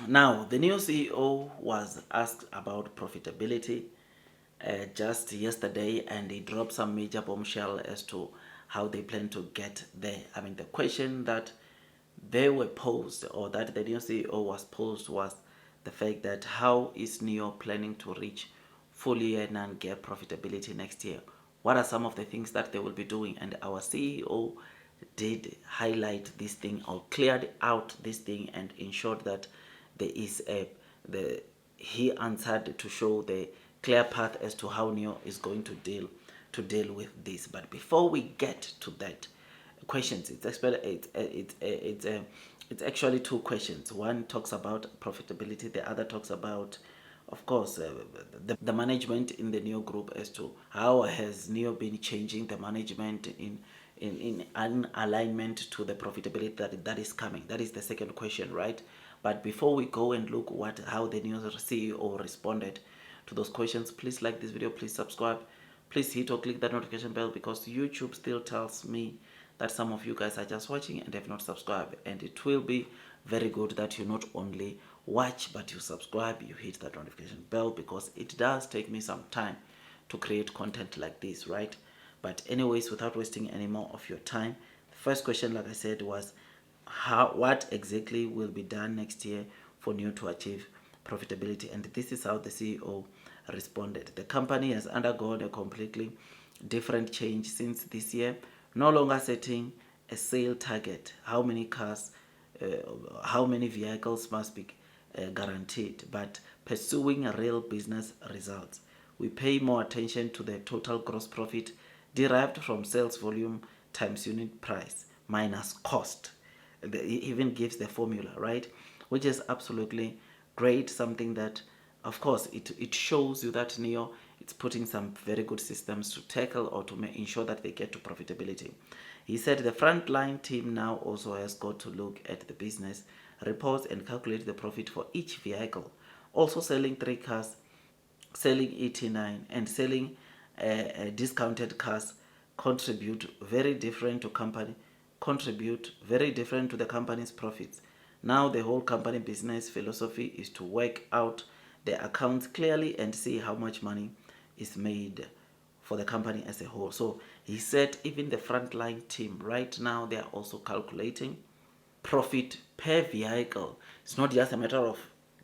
Now, the new CEO was asked about profitability just yesterday, and he dropped some major bombshell as to how they plan to get there. I mean, the question that they were posed, or that the new CEO was posed, was the fact that how is NEO planning to reach full year non-GAAP profitability next year? What are some of the things that they will be doing? And our CEO did highlight this thing, or cleared out this thing, and ensured that there is he answered to show the clear path as to how NEO is going to deal with this. But before we get to that questions, it's actually two questions. One talks about profitability, the other talks about, of course, the management in the NEO group, as to how has NEO been changing the management in an alignment to the profitability that is coming. That is the second question, right? But before we go and look how the new CEO responded to those questions, please like this video, please subscribe, please hit or click that notification bell, because YouTube still tells me that some of you guys are just watching and have not subscribed. And it will be very good that you not only watch, but you subscribe, you hit that notification bell, because it does take me some time to create content like this, right? But anyways, without wasting any more of your time, the first question, like I said, was what exactly will be done next year for NEO to achieve profitability? And this is how the CEO responded. The company has undergone a completely different change since this year, no longer setting a sale target, how many cars, how many vehicles must be guaranteed, but pursuing real business results. We pay more attention to the total gross profit derived from sales volume times unit price minus cost. It even gives the formula, right? Which is absolutely great. Something that, of course, it shows you that NEO, it's putting some very good systems to tackle or to ensure that they get to profitability. He said the frontline team now also has got to look at the business reports and calculate the profit for each vehicle. Also selling 3 cars, selling 89, and selling discounted cars contribute very different to the company's profits. Now the whole company business philosophy is to work out the accounts clearly and see how much money is made for the company as a whole. So he said even the frontline team right now, they are also calculating profit per vehicle. It's not just a matter of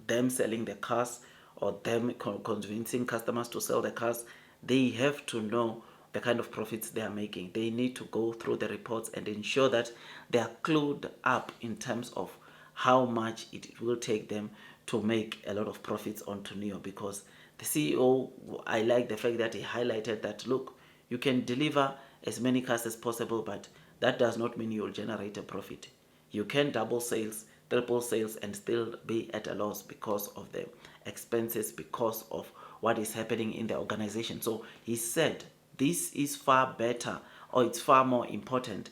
them selling the cars or them convincing customers to sell the cars. They have to know the kind of profits they are making. They need to go through the reports and ensure that they are clued up in terms of how much it will take them to make a lot of profits onto NEO. Because the CEO, I like the fact that he highlighted that, look, you can deliver as many cars as possible, but that does not mean you'll generate a profit. You can double sales, triple sales, and still be at a loss because of the expenses, because of what is happening in the organization. So he said this is far better, or it's far more important.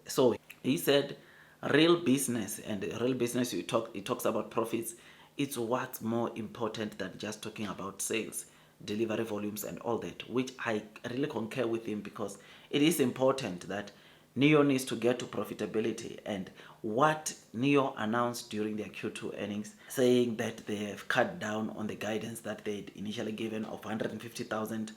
So he said real business, and real business, he talks about profits. It's what's more important than just talking about sales, delivery volumes, and all that, which I really concur with him, because it is important that NEO needs to get to profitability. And what NEO announced during their Q2 earnings, saying that they have cut down on the guidance that they'd initially given of 150,000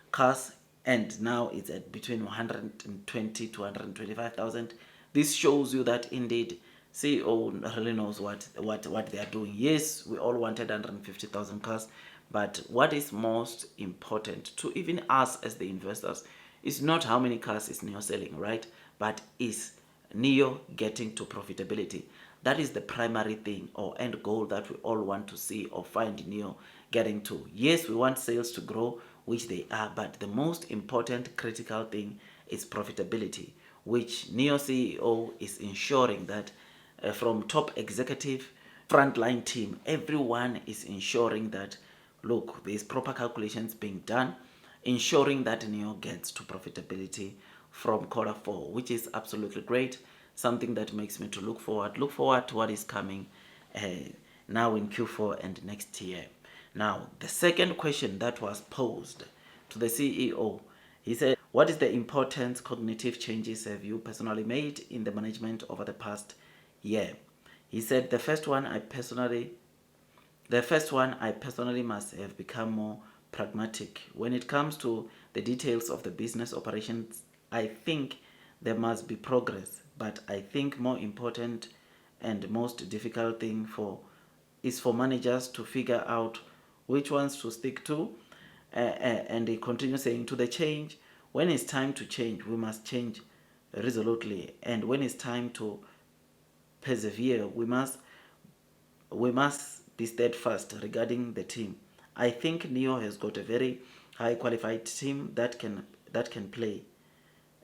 cars, and now it's at between 120 to 125,000. This shows you that indeed CEO really knows what they are doing. Yes, we all wanted 150,000 cars, but what is most important to even us as the investors is not how many cars is NEO selling, right? But is NEO getting to profitability? That is the primary thing or end goal that we all want to see or find NEO getting to. Yes, we want sales to grow, which they are, but the most important critical thing is profitability, which NEO CEO is ensuring that from top executive, frontline team, everyone is ensuring that, look, there's proper calculations being done, ensuring that NEO gets to profitability from Q4, which is absolutely great. Something that makes me to look forward to what is coming now in Q4 and next year. Now, the second question that was posed to the CEO, he said, what is the important cognitive changes have you personally made in the management over the past year? He said the first one I personally must have become more pragmatic. When it comes to the details of the business operations, I think there must be progress, but I think more important and most difficult thing is for managers to figure out which ones to stick to. And they continue saying, to the change, when it's time to change, we must change resolutely, and when it's time to persevere, we must be steadfast regarding the team. I think Neo has got a very high qualified team that can play.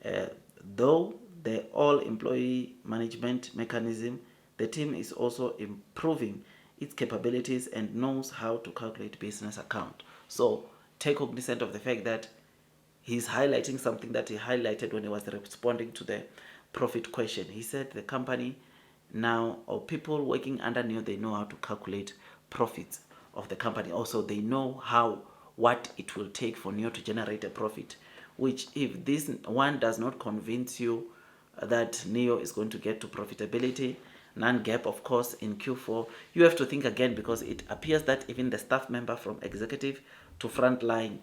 Uh, though the all employee management mechanism, the team is also improving its capabilities and knows how to calculate business account. So take cognizant of the fact that he's highlighting something that he highlighted when he was responding to the profit question. He said the company now, or people working under Neo, they know how to calculate profits of the company. Also, they know what it will take for Neo to generate a profit, which if this one does not convince you that Neo is going to get to profitability, non-gap, of course, in Q4, you have to think again, because it appears that even the staff member from executive to frontline,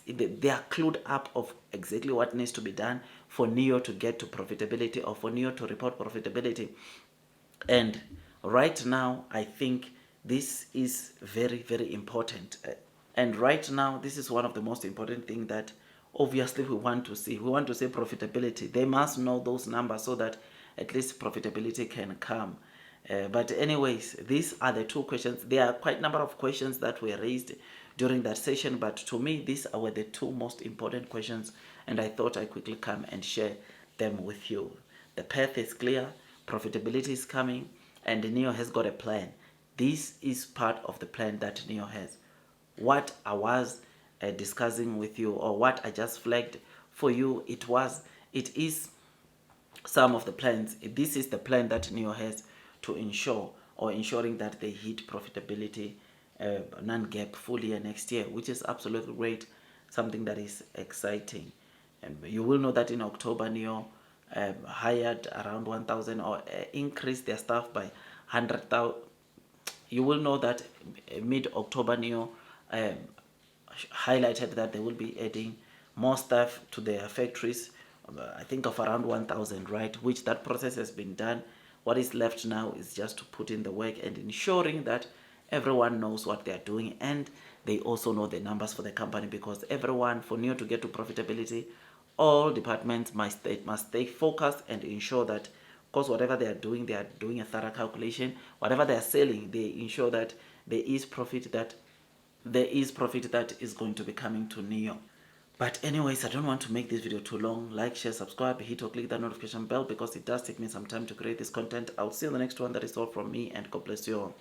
they are clued up of exactly what needs to be done for Neo to get to profitability, or for Neo to report profitability. And right now, I think this is very, very important. And right now, this is one of the most important things that obviously we want to see. We want to see profitability. They must know those numbers so that at least profitability can come. But anyways, these are the two questions. There are quite a number of questions that were raised during that session, but to me, these were the two most important questions, and I thought I quickly come and share them with you. The path is clear, profitability is coming, and Neo has got a plan. This is part of the plan that Neo has. What I was discussing with you, or what I just flagged for you, it is some of the plans. This is the plan that Neo has to ensuring that they hit profitability non-gap full year next year, which is absolutely great, something that is exciting. And you will know that in October, Neo hired around 1,000, or increased their staff by 100,000. You will know that mid-October, Neo highlighted that they will be adding more staff to their factories, I think of around 1,000, right? Which that process has been done. What is left now is just to put in the work and ensuring that everyone knows what they are doing, and they also know the numbers for the company, because everyone, for Neo to get to profitability, all departments must stay focused and ensure that, of course, whatever they are doing a thorough calculation. Whatever they are selling, they ensure that there is profit that is going to be coming to Neo. But anyways, I don't want to make this video too long. Like, share, subscribe, hit or click that notification bell, because it does take me some time to create this content. I'll see you in the next one. That is all from me, and God bless you all.